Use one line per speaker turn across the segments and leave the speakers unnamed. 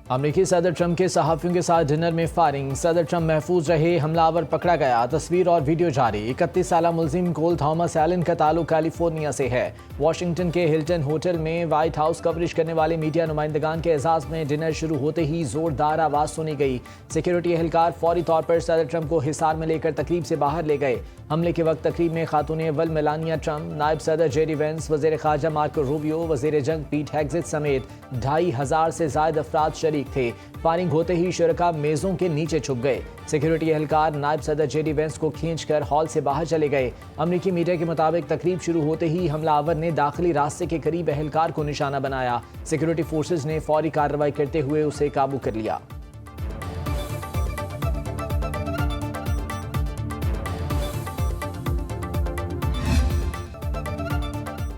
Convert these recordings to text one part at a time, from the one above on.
अमेरिकी सदर ट्रंप के सहाफ़ियों के साथ डिनर में फायरिंग, सदर ट्रंप महफूज रहे, हमलावर पकड़ा गया। तस्वीर और वीडियो जारी। 31 साला मुलजिम कोल थॉमस एलन का ताल्लुक कैलिफोर्निया से है। वाशिंगटन के हिल्टन होटल में व्हाइट हाउस कवरेज करने वाले मीडिया नुमाइंदगान के एजाज में डिनर शुरू होते ही जोरदार आवाज़ सुनी गई। सिक्योरिटी एहलकार फौरी तौर पर सदर ट्रंप को हिसार में लेकर तकरीब से बाहर ले गए। हमले के वक्त तकरीब में खातून अव्वल मेलानिया ट्रंप, नायब सदर जेडी वेंस, वज़ीर ख़ारजा मार्को रूबियो, वज़ीर जंग पीट हेग्ज़िट समेत 2500 से ज़ायद अफराद शरीक थे। फायरिंग होते ही शुरका मेज़ों के नीचे छुप गए। सिक्योरिटी एहलकार नायब सदर जेडी वेंस को खींचकर हॉल से बाहर चले गए। अमरीकी मीडिया के मुताबिक तकरीब शुरू होते ही हमलावर ने दाखिली रास्ते के करीब एहलकार को निशाना बनाया। सिक्योरिटी फोर्सेज ने फौरी कार्रवाई करते हुए उसे काबू कर लिया।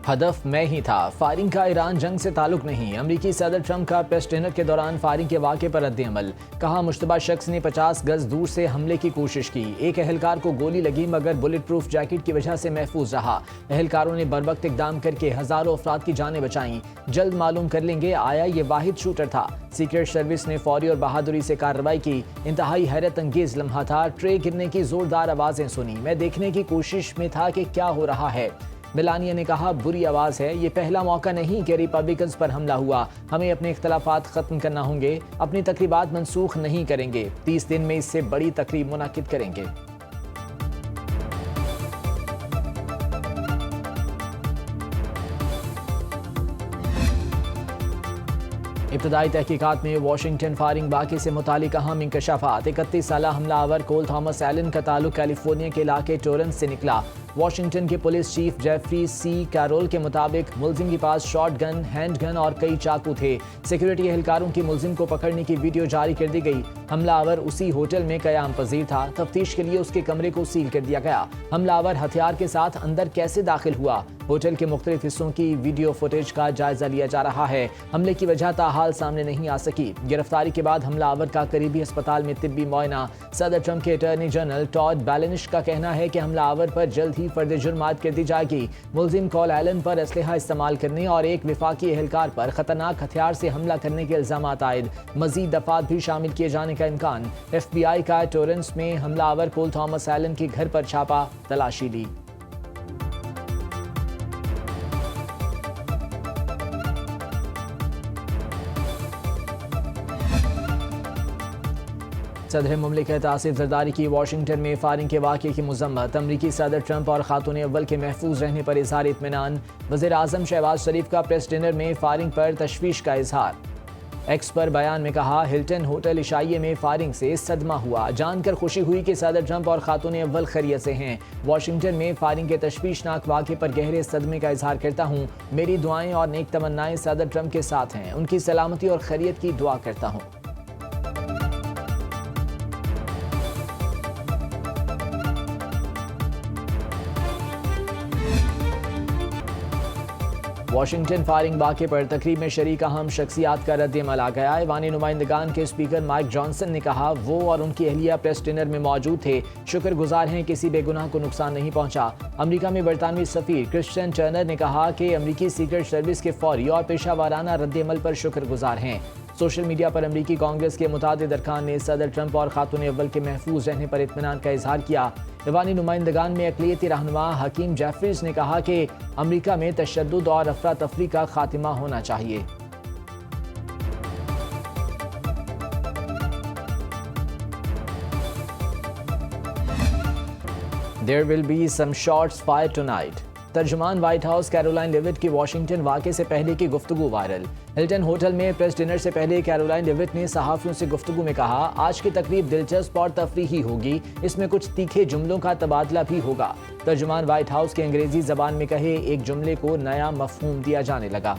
हदफ मैं ही था, फायरिंग का ईरान जंग से ताल्लुक नहीं। अमरीकी सदर ट्रंप का प्रेस डिनर के दौरान फायरिंग के वाक़े पर रद्द-ए-अमल। कहा, मुश्तबा शख्स ने 50 गज दूर से हमले की कोशिश की। एक एहलकार को गोली लगी मगर बुलेट प्रूफ जैकेट की वजह से महफूज रहा। एहलकारों ने बरवक्त इकदाम करके हज़ारों अफराद की जानें बचाईं। जल्द मालूम कर लेंगे आया ये वाहिद शूटर था। सीक्रेट सर्विस ने फौरी और बहादुरी से कार्रवाई की। इंतहाई हैरत अंगेज लम्हा था। ट्रे गिरने की जोरदार आवाज़ें सुनी। मैं देखने की कोशिश में था कि क्या हो रहा है। मेलानिया ने कहा, बुरी आवाज़ है। ये पहला मौका नहीं कि रिपब्लिकन्स पर हमला हुआ। हमें अपने इख्तलाफात ख़त्म करना होंगे। अपनी तकरीबात मनसूख नहीं करेंगे। 30 दिन में इससे बड़ी तकरीब मुनाकिद करेंगे। इब्तदाई तहकीकात में वाशिंगटन फायरिंग वाक़े से मुतालिक अहम इंकशाफात। 31 साला हमलावर कोल थॉमस एलन का ताल्लुक कैलिफोर्निया के इलाके टोरेंस से निकला। वाशिंगटन के पुलिस चीफ जेफरी सी कैरोल के मुताबिक मुलजिम के पास शॉट गन, हैंड गन और कई चाकू थे। सिक्योरिटी एहलकारों की मुलजिम को पकड़ने की वीडियो जारी कर दी गई। हमलावर उसी होटल में कयाम पजीर था। तफ्तीश के लिए उसके कमरे को सील कर दिया गया। हमलावर हथियार के साथ अंदर कैसे दाखिल हुआ? होटल के मुख्तलिफ हिस्सों की वीडियो फुटेज का जायजा लिया जा रहा है। हमले की वजह ताहाल सामने नहीं आ सकी। गिरफ्तारी के बाद हमलावर का करीबी अस्पताल में तिब्बी मुआयना। सदर ट्रंप के अटॉर्नी जनरल टॉड बैलेनिश का कहना है कि हमलावर पर जल्द ही फर्द जुर्म आयद कर दी जाएगी। मुलजिम कोल एलन पर असलहा इस्तेमाल करने और एक विफाकी एहलकार पर खतरनाक हथियार से हमला करने के इल्जामात आयद। मजीद दफात भी शामिल किए जाने का इम्कान। FBI का टोरेंस में हमलावर कोल थॉमस एलन के घर पर छापा, तलाशी ली। सदर मुमलिकत आसिफ जरदारी की वाशिंगटन में फायरिंग के वाक़े की मज़म्मत। अमरीकी सदर ट्रंप और खातून अव्वल के महफूज रहने पर इज़हार इत्मीनान। वज़ीर आज़म शहबाज शरीफ का प्रेस डिनर में फायरिंग पर तशवीश का इजहार। एक्स पर बयान में कहा, हिल्टन होटल इशाइये में फायरिंग से सदमा हुआ। जानकर खुशी हुई कि सदर ट्रंप और खातून अव्वल खैरियत से हैं। वाशिंगटन में फायरिंग के तशवीशनाक वाक़े पर गहरे सदमे का इजहार करता हूँ। मेरी दुआएं और नेक तमन्नाएं सदर ट्रंप के साथ हैं। उनकी सलामती और खैरियत की दुआ करता हूँ। वाशिंगटन फायरिंग वाक़े पर तकरीब में शरीक अहम शख्सियात का रद्द-ए-अमल आ गया। ऐवान नुमाइंदगान के स्पीकर माइक जॉनसन ने कहा, वो और उनकी अहलिया प्रेस डिनर में मौजूद थे। शुक्रगुजार हैं किसी बेगुनाह को नुकसान नहीं पहुंचा। अमरीका में बरतानवी सफ़ीर क्रिश्चियन टर्नर ने कहा कि अमरीकी सीक्रेट सर्विस के फौरी और पेशावराना रद्द-ए-अमल पर शुक्रगुजार हैं। सोशल मीडिया पर अमरीकी कांग्रेस के मुतादिद अरकान ने सदर ट्रंप और खातून अव्वल के महफूज रहने पर इत्मीनान का इजहार किया। ऐवानी नुमाइंदगान में अक़लियती रहनुमा हकीम जेफरीज ने कहा कि अमरीका में तशद्दुद और अफरा तफरी का खात्मा होना चाहिए। There will be some shots fired tonight. तर्जुमान व्हाइट हाउस कैरोलाइन लेविट की वाशिंगटन वाक़े से पहले की गुफ्तगू वायरल। हिल्टन होटल में प्रेस डिनर से पहले कैरोलाइन लेविट ने सहाफ़ियों से गुफ्तगू में कहा, आज की तकरीब दिलचस्प और तफरीही होगी। इसमें कुछ तीखे जुमलों का तबादला भी होगा। तर्जुमान व्हाइट हाउस के अंग्रेजी ज़बान में कहे एक जुमले को नया मफ़हूम दिया जाने लगा।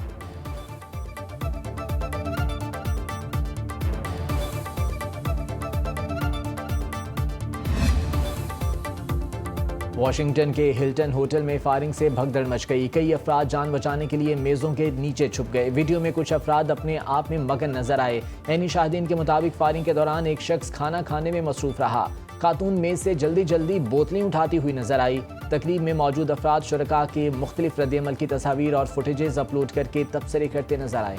वाशिंगटन के हिल्टन होटल में फायरिंग से भगदड़ मच गई। कई अफराद जान बचाने के लिए मेज़ों के नीचे छुप गए। वीडियो में कुछ अफराद अपने आप में मगन नजर आए। ऐनी शाहिदीन के मुताबिक फायरिंग के दौरान एक शख्स खाना खाने में मसरूफ रहा। खातून मेज़ से जल्दी जल्दी बोतलें उठाती हुई नजर आई। तकरीब में मौजूद अफराद शुरका के मुख्तलिफ रद्द-ए-अमल की तस्वीर और फुटेजेस अपलोड करके तबसरे करते नजर आए।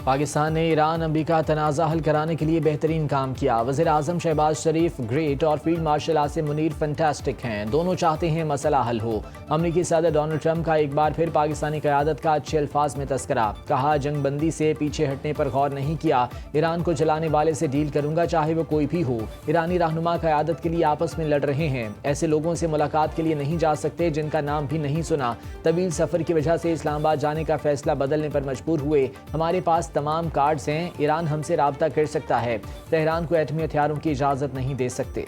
पाकिस्तान ने ईरान अमरीका तनाज़ा हल कराने के लिए बेहतरीन काम किया। वज़ीर आज़म शहबाज शरीफ ग्रेट और field marshal Asim Munir fantastic हैं। दोनों चाहते हैं मसला हल हो। अमरीकी सदर डोनाल्ड ट्रंप का एक बार फिर पाकिस्तानी क़यादत का अच्छे अल्फाज में तस्करा। कहा, जंगबंदी से पीछे हटने पर गौर नहीं किया। ईरान को चलाने वाले से डील करूंगा, चाहे वो कोई भी हो। ईरानी रहनुमा क़यादत के लिए आपस में लड़ रहे हैं। ऐसे लोगों से मुलाकात के लिए नहीं जा सकते जिनका नाम भी नहीं सुना। तवील सफ़र की वजह से इस्लामाबाद जाने का फैसला बदलने पर मजबूर हुए। हमारे पास तमाम कार्ड्स हैं। ईरान हमसे राब्ता कर सकता है। तेहरान को एटमी हथियारों की इजाज़त नहीं दे सकते।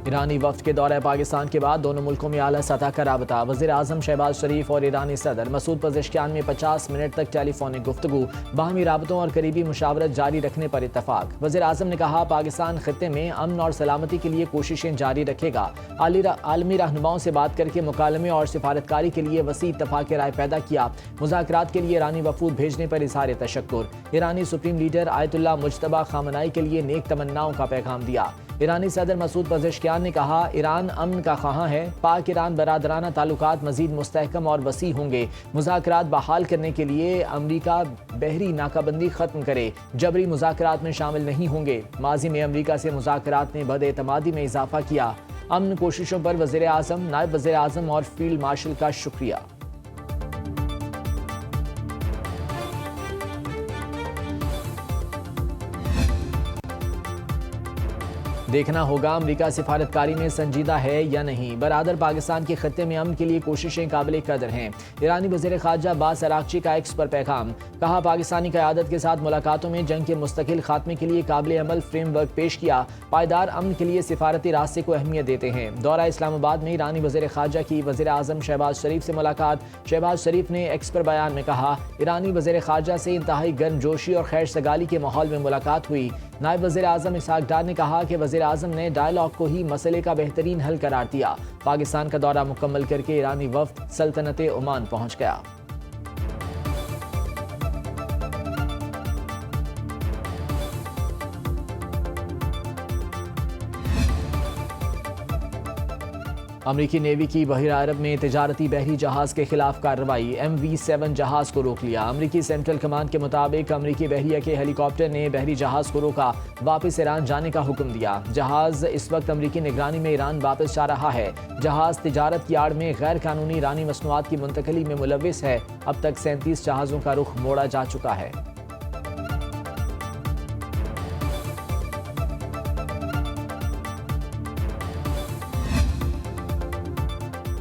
ईरानी वफ्द के दौरे पाकिस्तान के बाद दोनों मुल्कों में आला सतह का राबता। वज़ीर आज़म शहबाज शरीफ और ईरानी सदर मसूद पज़ेश्कियान में 50 मिनट तक टेलीफोनिक गुफ्तगू, बाहमी राबतों और करीबी मुशावरत जारी रखने पर इत्तफाक। वज़ीर आज़म ने कहा, पाकिस्तान खित्ते में अमन और सलामती के लिए कोशिशें जारी रखेगा। आलमी रहनुमाओं से बात करके मुकालमे और सिफारतकारी के लिए वसी इत्तफाक राय पैदा किया। मुज़ाकरात के लिए ईरानी वफूद भेजने पर इज़हार तशक्कुर। ईरानी supreme leader Ayatollah Mujtaba Khamenei के लिए नेक तमन्नाओं का पैगाम दिया। ईरानी सदर मसूद पज़ेश्कियान ने कहा, ईरान अमन का ख़्वाहां है। पाक ईरान बरादराना ताल्लुकात मज़ीद मुस्तहकम और वसी होंगे। मुज़ाकरात बहाल करने के लिए अमरीका बहरी नाकाबंदी ख़त्म करे। जबरी मुज़ाकरात में शामिल नहीं होंगे। माजी में अमरीका से मुज़ाकरात ने बद-एतमादी में इजाफा किया। अमन कोशिशों पर वज़ीर आज़म, नायब वज़ीर आज़म और फील्ड मार्शल का शुक्रिया। देखना होगा अमरीका सिफारतकारी में संजीदा है या नहीं। बरादर पाकिस्तान के खत्ते में अमन के लिए कोशिशें काबिल कदर हैं। ईरानी वज़ीर ख़ारजा अब्बास अराग़ची का एक्स पर पैगाम। कहा, पाकिस्तानी क़यादत के साथ मुलाकातों में जंग के मुस्तकिल खात्मे के लिए काबिल अमल फ्रेमवर्क पेश किया। पायदार अमन के लिए सिफारती रास्ते को अहमियत देते हैं। दौरा इस्लामाबाद में ईरानी वज़ीर ख़ारजा की वज़ीर आज़म शहबाज शरीफ से मुलाकात। शहबाज शरीफ ने एक्स पर बयान में कहा, ईरानी वज़ीर ख़ारजा से इंतहाई गर्मजोशी और खैर सगाली के माहौल में मुलाकात हुई। नायब वज़ीर आज़म इसहाक डार ने कहा कि वज़ीर आज़म ने डायलॉग को ही मसले का बेहतरीन हल करार दिया। पाकिस्तान का दौरा मुकम्मल करके ईरानी वफ़द सल्तनत ओमान पहुँच गया। अमरीकी नेवी की बहरा अरब में तिजारती बहरी जहाज़ के खिलाफ कार्रवाई। MV-7 जहाज़ को रोक लिया। अमरीकी सेंट्रल कमांड के मुताबिक अमरीकी बहरिया के हेलीकॉप्टर ने बहरी जहाज़ को रोका, वापस ईरान जाने का हुक्म दिया। जहाज़ इस वक्त अमरीकी निगरानी में ईरान वापस जा रहा है। जहाज़ तिजारत की आड़ में गैर कानूनी ईरानी मसनूआत की मुंतकली में मुलव्विस है। अब तक 37 जहाज़ों का रुख मोड़ा जा चुका है।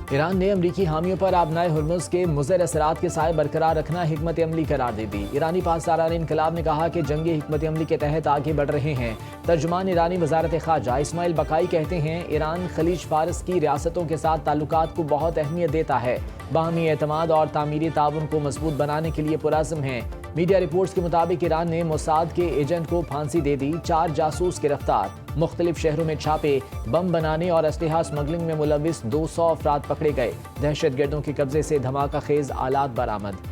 ईरान ने अमरीकी हामियों पर आबनाए हुर्मुज़ के मुज़र असरात के साए बरकरार रखना हिकमत अमली करार दे दी। ईरानी पासदारान इनकलाब ने कहा कि जंगी हिकमत अमली के तहत आगे बढ़ रहे हैं। तर्जुमान ईरानी वज़ारत ख़ारजा इस्माइल बकाई कहते हैं, ईरान खलीज फारस की रियासतों के साथ ताल्लुकात को बहुत अहमियत देता है। बाहमी एतमाद और तामीरी ताउन को मजबूत बनाने के लिए पुरज़्म है। मीडिया रिपोर्ट्स के मुताबिक ईरान ने मोसाद के एजेंट को फांसी दे दी। 4 जासूस गिरफ्तार। मुख्तलिफ शहरों में छापे, बम बनाने और असलहा स्मगलिंग में मुलव्विस 200 अफराद पकड़े गए। दहशतगर्दों के कब्जे से धमाका खेज आलात बरामद।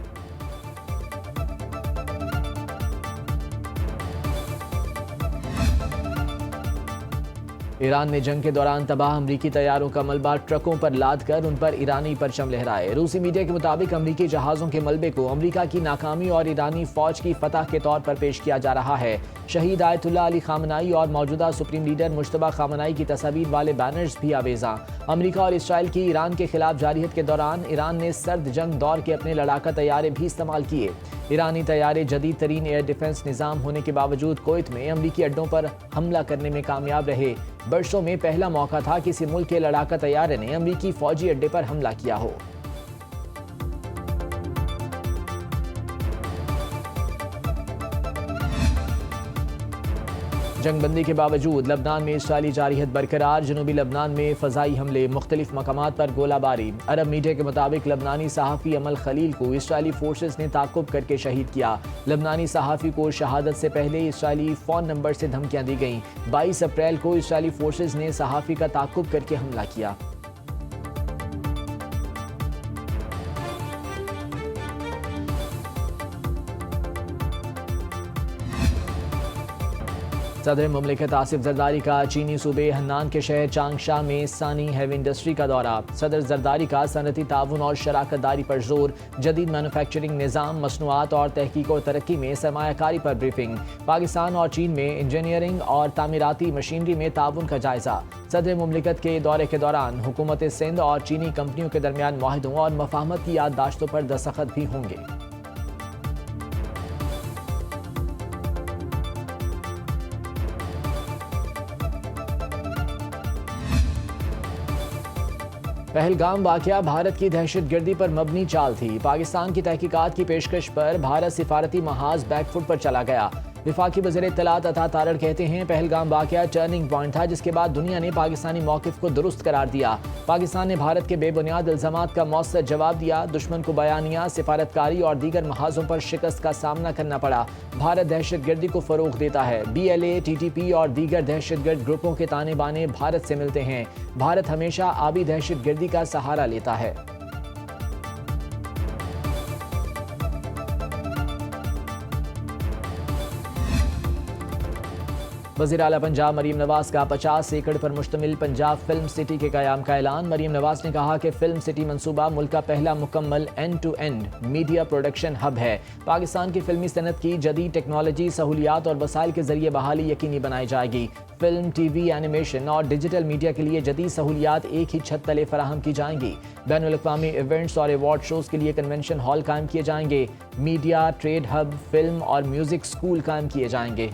ईरान ने जंग के दौरान तबाह अमरीकी तैयारों का मलबा ट्रकों पर लाद कर उन पर ईरानी परचम लहराए। रूसी मीडिया के मुताबिक अमरीकी जहाज़ों के मलबे को अमरीका की नाकामी और ईरानी फौज की फतह के तौर पर पेश किया जा रहा है। शहीद आयतुल्लाह अली खामनाई और मौजूदा सुप्रीम लीडर मुज्तबा खामनाई की तस्वीर वाले बैनर्स भी आवेजा। अमरीका और इसराइल की ईरान के खिलाफ जारियत के दौरान ईरान ने सर्द जंग दौर के अपने लड़ाका तैयारे भी इस्तेमाल किए। ईरानी तैयारे जदीद तरीन एयर डिफेंस निज़ाम होने के बावजूद कुवैत में अमरीकी अड्डों पर हमला करने में कामयाब रहे। बरसों में पहला मौका था किसी मुल्क के लड़ाका तैयारे ने अमरीकी फौजी अड्डे पर हमला किया हो। जंगबंदी के बावजूद लबनान में इसराइली जारियत बरकरार। जनूबी लबनान में फ़ज़ाई हमले, मुख्तलिफ मकामात पर गोलाबारी। अरब मीडिया के मुताबिक लबनानी सहाफ़ी अमल खलील को इसराइली फोर्सेस ने ताक़ुब करके शहीद किया। लबनानी सहाफ़ी को शहादत से पहले इसराइली फ़ोन नंबर से धमकियाँ दी गईं। 22 अप्रैल को इसराइली फोर्सेस ने सहाफ़ी का ताक़ुब करके हमला किया। सदर मुमलिकत आसिफ जरदारी का चीनी सूबे हन्नान के शहर चांगशा में सानी हैवी इंडस्ट्री का दौरा। सदर जरदारी का सनती ताउन और शराकत दारी पर जोर, जदीद मैन्युफैक्चरिंग निज़ाम, मसनूआत और तहकीक और तरक्की में सरमायाकारी पर ब्रीफिंग। पाकिस्तान और चीन में इंजीनियरिंग और तामीराती मशीनरी में ताउन का जायजा। सदर मुमलिकत के दौरे के दौरान हुकूमत सिंध और चीनी कंपनियों के दरमियान मुआहदों और मफाहमत की याददाश्तों पर दस्तखत भी होंगे। पहलगाम वाक़या भारत की दहशतगर्दी पर मबनी चाल थी। पाकिस्तान की तहकीकात की पेशकश पर भारत सिफारती महाज बैकफुट पर चला गया। विफाकी वज़ीर इत्तलात अता तारड़ कहते हैं, पहलगाम वाक़या टर्निंग पॉइंट था जिसके बाद दुनिया ने पाकिस्तानी मौक़िफ़ को दुरुस्त करार दिया। पाकिस्तान ने भारत के बेबुनियाद इल्ज़ामात का मौसर जवाब दिया। दुश्मन को बयानिया, सिफारतकारी और दीगर महाजों पर शिकस्त का सामना करना पड़ा। भारत दहशतगर्दी को फ़रोग़ देता है। BLA, TTP और दीगर दहशतगर्द ग्रुपों के ताने बाने भारत से मिलते हैं। भारत हमेशा आबी दहशतगर्दी का सहारा लेता है। वज़ीर आला पंजाब मरीम नवाज का 50 एकड़ पर मुश्तमिल पंजाब फिल्म सिटी के क़याम का ऐलान। मरीम नवाज ने कहा कि फिल्म सिटी मंसूबा मुल्क का पहला मुकम्मल end to end media production hub है। पाकिस्तान की फिल्मी सनत की जदीद टेक्नोलॉजी, सहूलियात और वसाइल के जरिए बहाली यकीनी बनाई जाएगी। फिल्म, TV, एनिमेशन और डिजिटल मीडिया के लिए जदीद सहूलियात एक ही छत तले फराहम की जाएंगी। बैनुल अक़वामी इवेंट्स और अवार्ड शोज़ के लिए कन्वेंशन हॉल कायम किए जाएंगे। मीडिया, ट्रेड हब, फिल्म और म्यूज़िक स्कूल कायम किए जाएंगे।